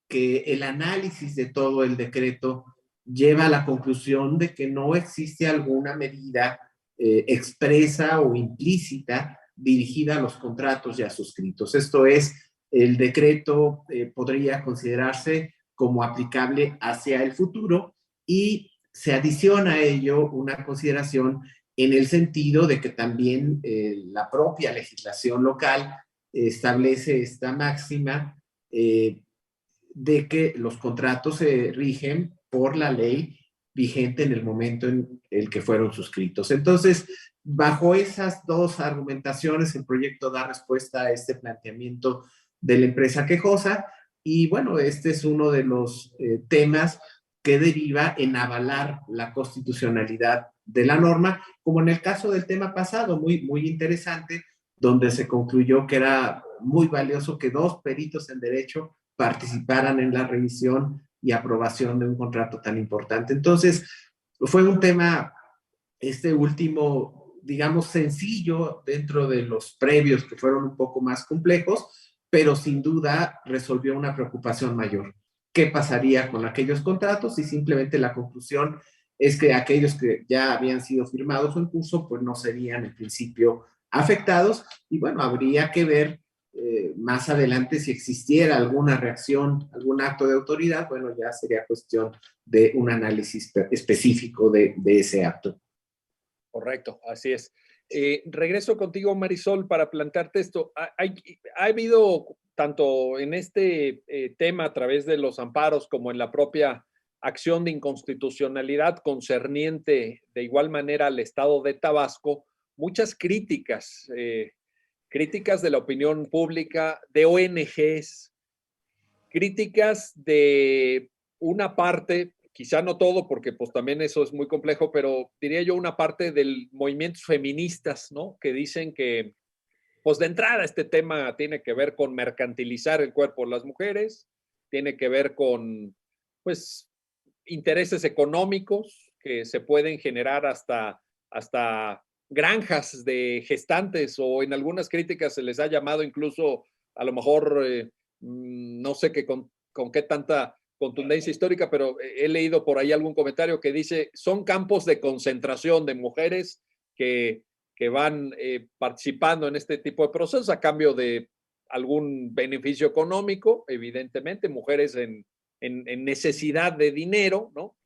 que el análisis de todo el decreto lleva a la conclusión de que no existe alguna medida expresa o implícita dirigida a los contratos ya suscritos. Esto es, el decreto podría considerarse como aplicable hacia el futuro y se adiciona a ello una consideración en el sentido de que también la propia legislación local establece esta máxima de que los contratos se rigen por la ley vigente en el momento en el que fueron suscritos. Entonces, bajo esas dos argumentaciones, el proyecto da respuesta a este planteamiento de la empresa quejosa y bueno, este es uno de los temas que deriva en avalar la constitucionalidad de la norma, como en el caso del tema pasado, muy interesante, donde se concluyó que era muy valioso que dos peritos en derecho participaran en la revisión y aprobación de un contrato tan importante. Entonces, fue un tema, este último, digamos, sencillo dentro de los previos que fueron un poco más complejos, pero sin duda resolvió una preocupación mayor. ¿Qué pasaría con aquellos contratos? Y simplemente la conclusión es que aquellos que ya habían sido firmados o en curso, pues no serían en principio afectados. Y bueno, habría que ver más adelante si existiera alguna reacción, algún acto de autoridad. Bueno, ya sería cuestión de un análisis específico de ese acto. Correcto, así es. Regreso contigo, Marisol, para plantearte esto. Ha habido, tanto en este tema a través de los amparos como en la propia acción de inconstitucionalidad concerniente de igual manera al Estado de Tabasco, muchas críticas, críticas de la opinión pública, de ONGs, críticas de una parte, quizá no todo, porque pues también eso es muy complejo, pero diría yo una parte del movimientos feministas, ¿no? Que dicen que, pues de entrada este tema tiene que ver con mercantilizar el cuerpo de las mujeres, tiene que ver con, pues, intereses económicos que se pueden generar hasta granjas de gestantes, o en algunas críticas se les ha llamado incluso a lo mejor, no sé qué, con qué tanta contundencia histórica, pero he leído por ahí algún comentario que dice, son campos de concentración de mujeres que van participando en este tipo de procesos a cambio de algún beneficio económico, evidentemente, mujeres en necesidad de dinero, ¿no?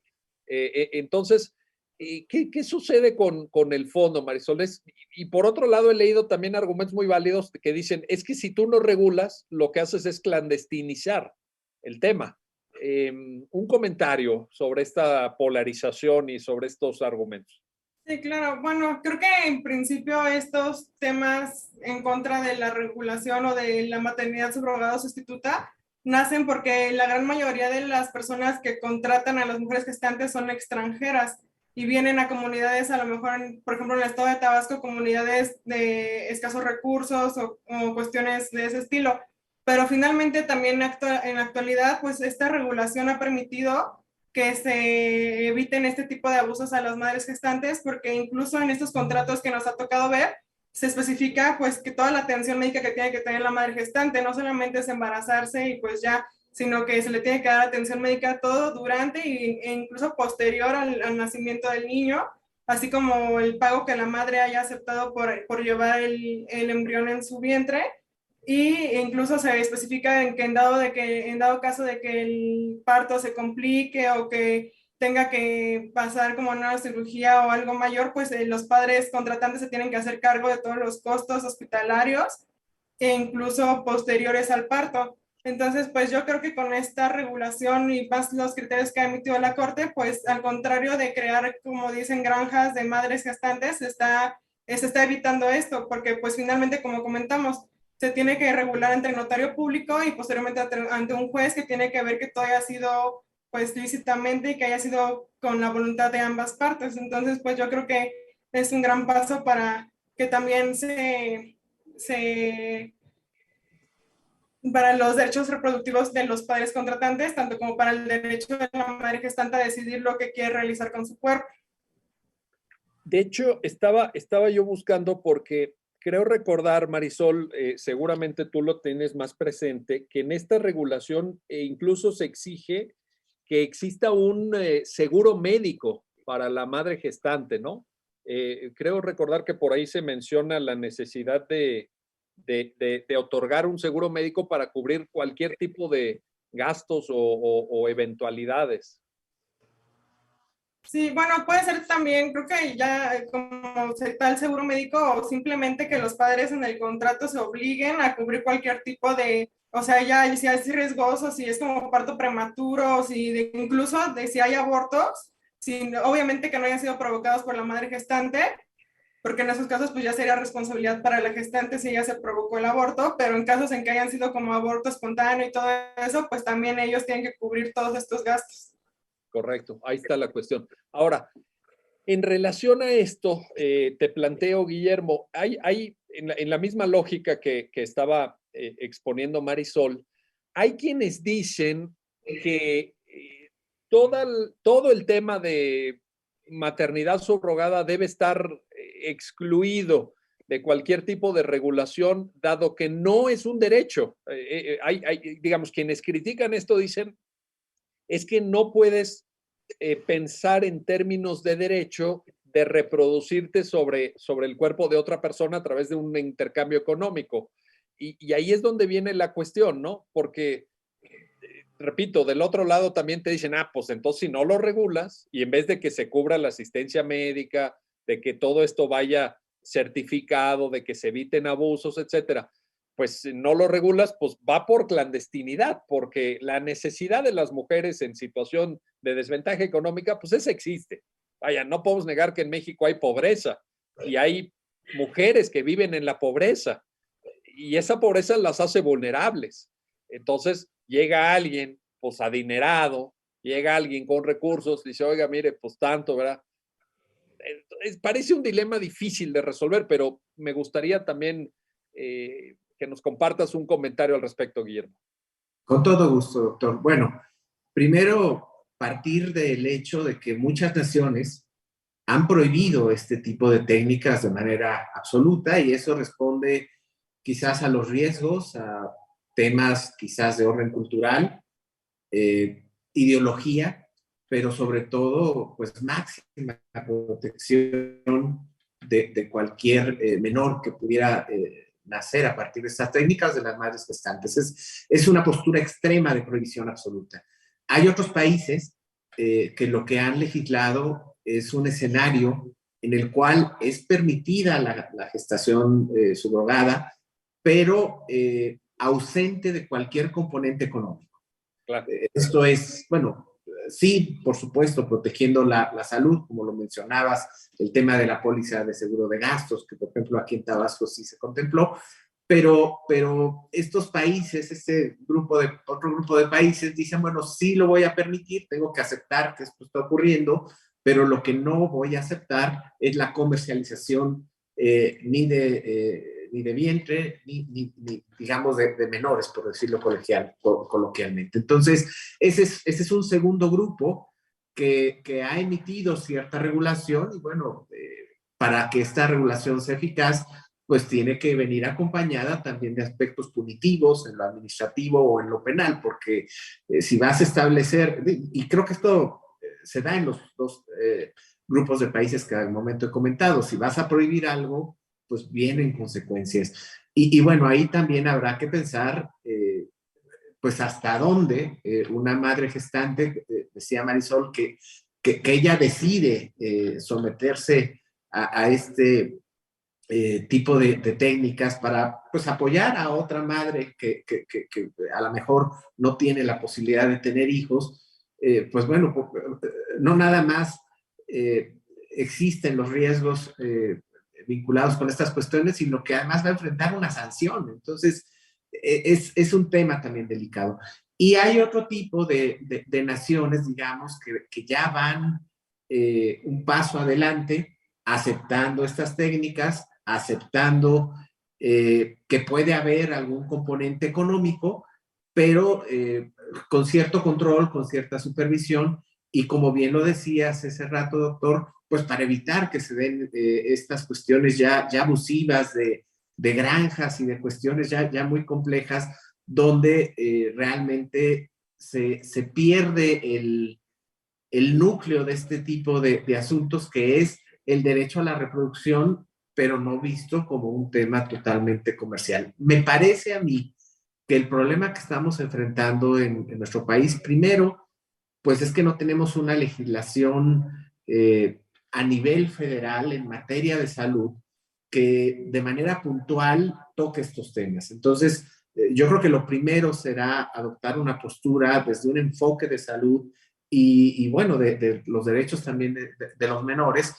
Entonces, ¿qué sucede con el fondo, Marisol? Y por otro lado, he leído también argumentos muy válidos que dicen, es que si tú no regulas, lo que haces es clandestinizar el tema. Un comentario sobre esta polarización y sobre estos argumentos. Sí, claro. Bueno, creo que en principio estos temas en contra de la regulación o de la maternidad subrogada o sustituta nacen porque la gran mayoría de las personas que contratan a las mujeres gestantes son extranjeras y vienen a comunidades, a lo mejor, por ejemplo, en el estado de Tabasco, comunidades de escasos recursos o cuestiones de ese estilo. Pero finalmente también en la actualidad, pues esta regulación ha permitido que se eviten este tipo de abusos a las madres gestantes, porque incluso en estos contratos que nos ha tocado ver, se especifica pues que toda la atención médica que tiene que tener la madre gestante, no solamente es embarazarse y pues ya, sino que se le tiene que dar atención médica todo durante e incluso posterior al nacimiento del niño, así como el pago que la madre haya aceptado por llevar el embrión en su vientre. Y incluso se especifica en que en dado caso de que el parto se complique o que tenga que pasar como una cirugía o algo mayor, pues los padres contratantes se tienen que hacer cargo de todos los costos hospitalarios e incluso posteriores al parto. Entonces, pues yo creo que con esta regulación y más los criterios que ha emitido la Corte, pues al contrario de crear, como dicen, granjas de madres gestantes, se está evitando esto, porque pues finalmente, como comentamos, se tiene que regular ante el notario público y posteriormente ante un juez que tiene que ver que todo haya sido pues lícitamente y que haya sido con la voluntad de ambas partes. Entonces, pues yo creo que es un gran paso para que también para los derechos reproductivos de los padres contratantes, tanto como para el derecho de la madre gestante a decidir lo que quiere realizar con su cuerpo. De hecho, estaba yo buscando porque creo recordar, Marisol, seguramente tú lo tienes más presente, que en esta regulación incluso se exige que exista un seguro médico para la madre gestante, ¿no? Creo recordar que por ahí se menciona la necesidad de otorgar un seguro médico para cubrir cualquier tipo de gastos o eventualidades. Sí, bueno, puede ser también, creo que ya como tal seguro médico o simplemente que los padres en el contrato se obliguen a cubrir cualquier tipo de, o sea, ya si es riesgoso, si es como parto prematuro, incluso de si hay abortos, obviamente que no hayan sido provocados por la madre gestante, porque en esos casos pues ya sería responsabilidad para la gestante si ella se provocó el aborto, pero en casos en que hayan sido como aborto espontáneo y todo eso, pues también ellos tienen que cubrir todos estos gastos. Correcto, ahí está la cuestión. Ahora, en relación a esto, te planteo, Guillermo, hay en la misma lógica que estaba exponiendo Marisol, hay quienes dicen que todo el tema de maternidad subrogada debe estar excluido de cualquier tipo de regulación, dado que no es un derecho. Digamos, quienes critican esto dicen, es que no puedes pensar en términos de derecho de reproducirte sobre el cuerpo de otra persona a través de un intercambio económico. Y ahí es donde viene la cuestión, ¿no? Porque, repito, del otro lado también te dicen, pues entonces si no lo regulas y en vez de que se cubra la asistencia médica, de que todo esto vaya certificado, de que se eviten abusos, etcétera, pues no lo regulas, pues va por clandestinidad, porque la necesidad de las mujeres en situación de desventaja económica, pues esa existe. Vaya, no podemos negar que en México hay pobreza y hay mujeres que viven en la pobreza y esa pobreza las hace vulnerables. Entonces llega alguien, pues adinerado, llega alguien con recursos, dice, oiga, mire, pues tanto, ¿verdad? Parece un dilema difícil de resolver, pero me gustaría también que nos compartas un comentario al respecto, Guillermo. Con todo gusto, doctor. Bueno, primero partir del hecho de que muchas naciones han prohibido este tipo de técnicas de manera absoluta y eso responde quizás a los riesgos, a temas quizás de orden cultural, ideología, pero sobre todo, pues máxima protección de cualquier menor que pudiera nacer a partir de estas técnicas de las madres gestantes. Es una postura extrema de prohibición absoluta. Hay otros países que lo que han legislado es un escenario en el cual es permitida la gestación subrogada, pero ausente de cualquier componente económico. Claro. Esto es, bueno, sí, por supuesto, protegiendo la salud, como lo mencionabas, el tema de la póliza de seguro de gastos, que por ejemplo aquí en Tabasco sí se contempló, pero estos países, otro grupo de países dicen, bueno, sí lo voy a permitir, tengo que aceptar que esto está ocurriendo, pero lo que no voy a aceptar es la comercialización ni de vientre, ni digamos, de menores, por decirlo coloquialmente. Entonces, ese es un segundo grupo que ha emitido cierta regulación y bueno, para que esta regulación sea eficaz, pues tiene que venir acompañada también de aspectos punitivos en lo administrativo o en lo penal, porque si vas a establecer, y creo que esto se da en los dos grupos de países que al momento he comentado, si vas a prohibir algo, pues vienen consecuencias. Y bueno, ahí también habrá que pensar, pues hasta dónde una madre gestante, decía Marisol, que ella decide someterse a este tipo de técnicas para pues apoyar a otra madre que a lo mejor no tiene la posibilidad de tener hijos, pues bueno, no nada más existen los riesgos vinculados con estas cuestiones, sino que además va a enfrentar una sanción. Entonces, es un tema también delicado. Y hay otro tipo de naciones, digamos, que ya van un paso adelante aceptando estas técnicas, aceptando que puede haber algún componente económico, pero con cierto control, con cierta supervisión, y como bien lo decías hace rato, doctor, pues para evitar que se den estas cuestiones ya abusivas de granjas y de cuestiones ya muy complejas, donde realmente se pierde el núcleo de este tipo de asuntos, que es el derecho a la reproducción, pero no visto como un tema totalmente comercial. Me parece a mí que el problema que estamos enfrentando en nuestro país, primero, pues es que no tenemos una legislación a nivel federal en materia de salud que de manera puntual toque estos temas. Entonces, yo creo que lo primero será adoptar una postura desde un enfoque de salud y bueno, de los derechos también de los menores.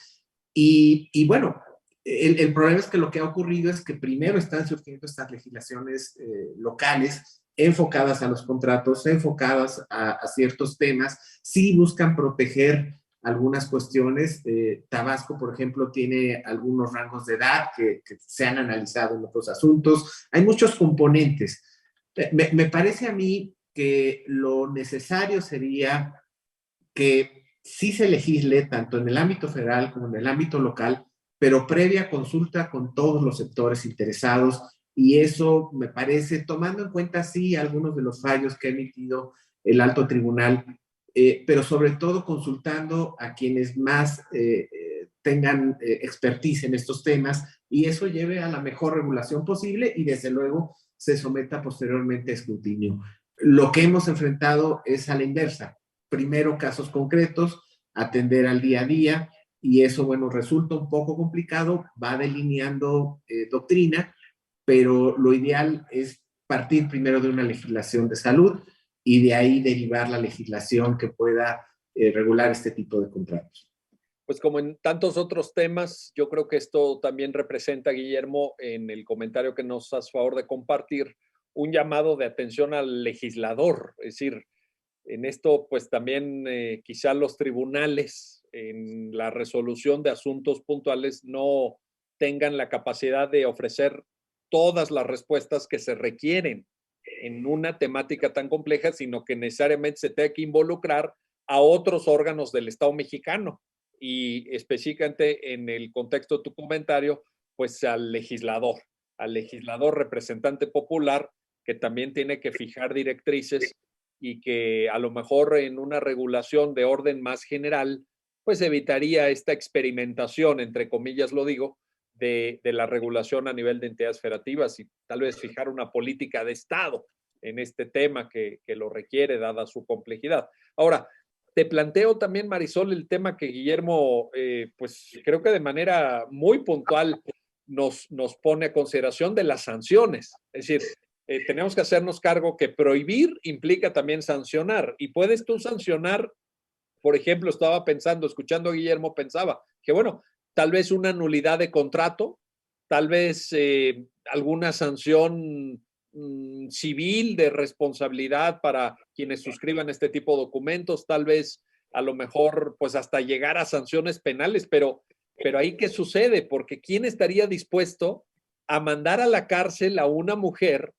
Y bueno, el problema es que lo que ha ocurrido es que primero están surgiendo estas legislaciones locales enfocadas a los contratos, enfocadas a ciertos temas, sí buscan proteger algunas cuestiones. Tabasco, por ejemplo, tiene algunos rangos de edad que se han analizado en otros asuntos. Hay muchos componentes. Me parece a mí que lo necesario sería que sí se legisle tanto en el ámbito federal como en el ámbito local, pero previa consulta con todos los sectores interesados, y eso me parece, tomando en cuenta sí algunos de los fallos que ha emitido el alto tribunal, pero sobre todo consultando a quienes más tengan expertise en estos temas, y eso lleve a la mejor regulación posible y desde luego se someta posteriormente a escrutinio. Lo que hemos enfrentado es a la inversa. Primero casos concretos, atender al día a día, y eso, bueno, resulta un poco complicado, va delineando doctrina, pero lo ideal es partir primero de una legislación de salud y de ahí derivar la legislación que pueda regular este tipo de contratos. Pues como en tantos otros temas, yo creo que esto también representa, Guillermo, en el comentario que nos haces favor de compartir, un llamado de atención al legislador. Es decir, en esto, pues también quizá los tribunales en la resolución de asuntos puntuales no tengan la capacidad de ofrecer todas las respuestas que se requieren en una temática tan compleja, sino que necesariamente se tenga que involucrar a otros órganos del Estado mexicano y específicamente en el contexto de tu comentario, pues al legislador representante popular que también tiene que fijar directrices y que a lo mejor en una regulación de orden más general, pues evitaría esta experimentación, entre comillas lo digo, de la regulación a nivel de entidades federativas y tal vez fijar una política de Estado en este tema que lo requiere, dada su complejidad. Ahora, te planteo también, Marisol, el tema que Guillermo, pues creo que de manera muy puntual nos pone a consideración de las sanciones. Es decir, tenemos que hacernos cargo que prohibir implica también sancionar. Y puedes tú sancionar, por ejemplo, estaba pensando, escuchando a Guillermo, pensaba que, bueno, tal vez una nulidad de contrato, tal vez alguna sanción civil de responsabilidad para quienes suscriban este tipo de documentos, tal vez a lo mejor pues hasta llegar a sanciones penales, pero ahí ¿qué sucede? Porque ¿quién estaría dispuesto a mandar a la cárcel a una mujer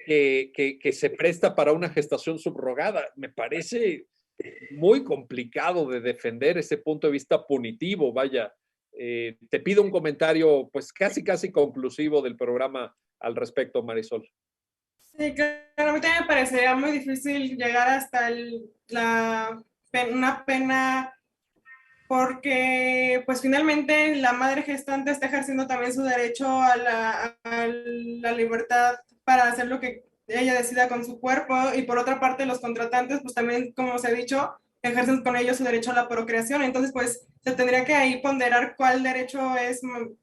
que se presta para una gestación subrogada? Me parece muy complicado de defender ese punto de vista punitivo, vaya. Te pido un comentario, pues casi conclusivo del programa al respecto, Marisol. Sí, claro, a mí también me parecería muy difícil llegar hasta una pena porque pues finalmente la madre gestante está ejerciendo también su derecho a la libertad para hacer lo que ella decida con su cuerpo, y por otra parte los contratantes pues también, como se ha dicho, ejercen con ellos su derecho a la procreación. Entonces pues se tendría que ahí ponderar cuál derecho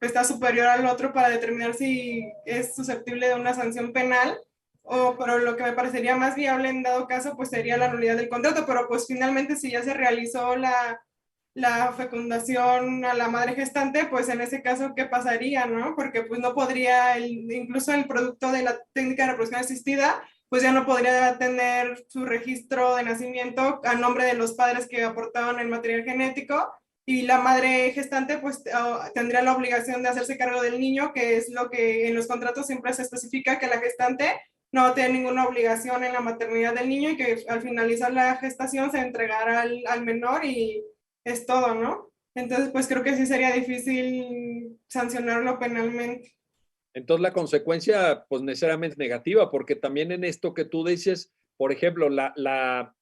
está superior al otro para determinar si es susceptible de una sanción penal. Pero lo que me parecería más viable en dado caso pues sería la nulidad del contrato, pero pues finalmente si ya se realizó la fecundación a la madre gestante, pues en ese caso, ¿qué pasaría, no? Porque pues no podría, incluso el producto de la técnica de reproducción asistida, pues ya no podría tener su registro de nacimiento a nombre de los padres que aportaban el material genético, y la madre gestante pues tendría la obligación de hacerse cargo del niño, que es lo que en los contratos siempre se especifica, que la gestante no tiene ninguna obligación en la maternidad del niño y que al finalizar la gestación se entregará al menor y es todo, ¿no? Entonces, pues creo que sí sería difícil sancionarlo penalmente. Entonces la consecuencia, pues necesariamente es negativa, porque también en esto que tú dices, por ejemplo, la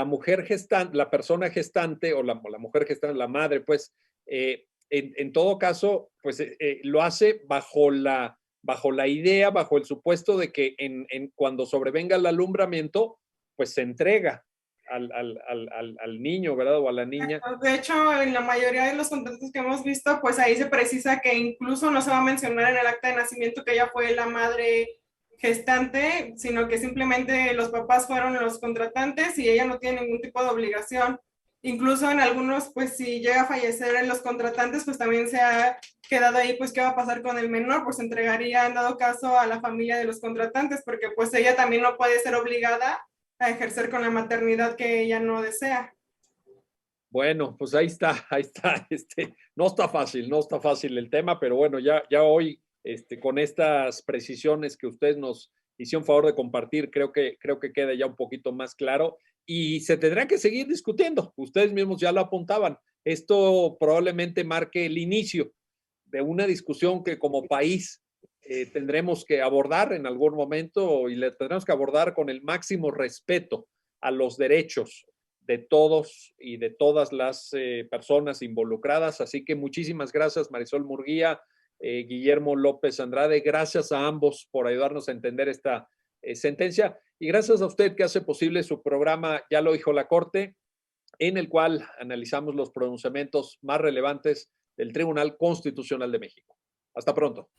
mujer gestante, la persona gestante o la mujer gestante, la madre, pues en todo caso, pues lo hace bajo la idea, bajo el supuesto de que cuando sobrevenga el alumbramiento, pues se entrega al niño, ¿verdad? O a la niña. De hecho, en la mayoría de los contratos que hemos visto, pues ahí se precisa que incluso no se va a mencionar en el acta de nacimiento que ella fue la madre gestante, sino que simplemente los papás fueron los contratantes y ella no tiene ningún tipo de obligación. Incluso en algunos, pues si llega a fallecer en los contratantes, pues también se ha quedado ahí, pues qué va a pasar con el menor, pues se entregaría en dado caso a la familia de los contratantes, porque pues ella también no puede ser obligada a ejercer con la maternidad que ella no desea. Bueno, pues ahí está. No está fácil el tema, pero bueno, ya hoy, con estas precisiones que ustedes nos hicieron favor de compartir, creo que queda ya un poquito más claro y se tendrá que seguir discutiendo. Ustedes mismos ya lo apuntaban. Esto probablemente marque el inicio de una discusión que como país tendremos que abordar en algún momento y le tendremos que abordar con el máximo respeto a los derechos de todos y de todas las personas involucradas. Así que muchísimas gracias, Marisol Murguía, Guillermo López Andrade. Gracias a ambos por ayudarnos a entender esta sentencia y gracias a usted que hace posible su programa Ya lo dijo la Corte, en el cual analizamos los pronunciamientos más relevantes del Tribunal Constitucional de México. Hasta pronto.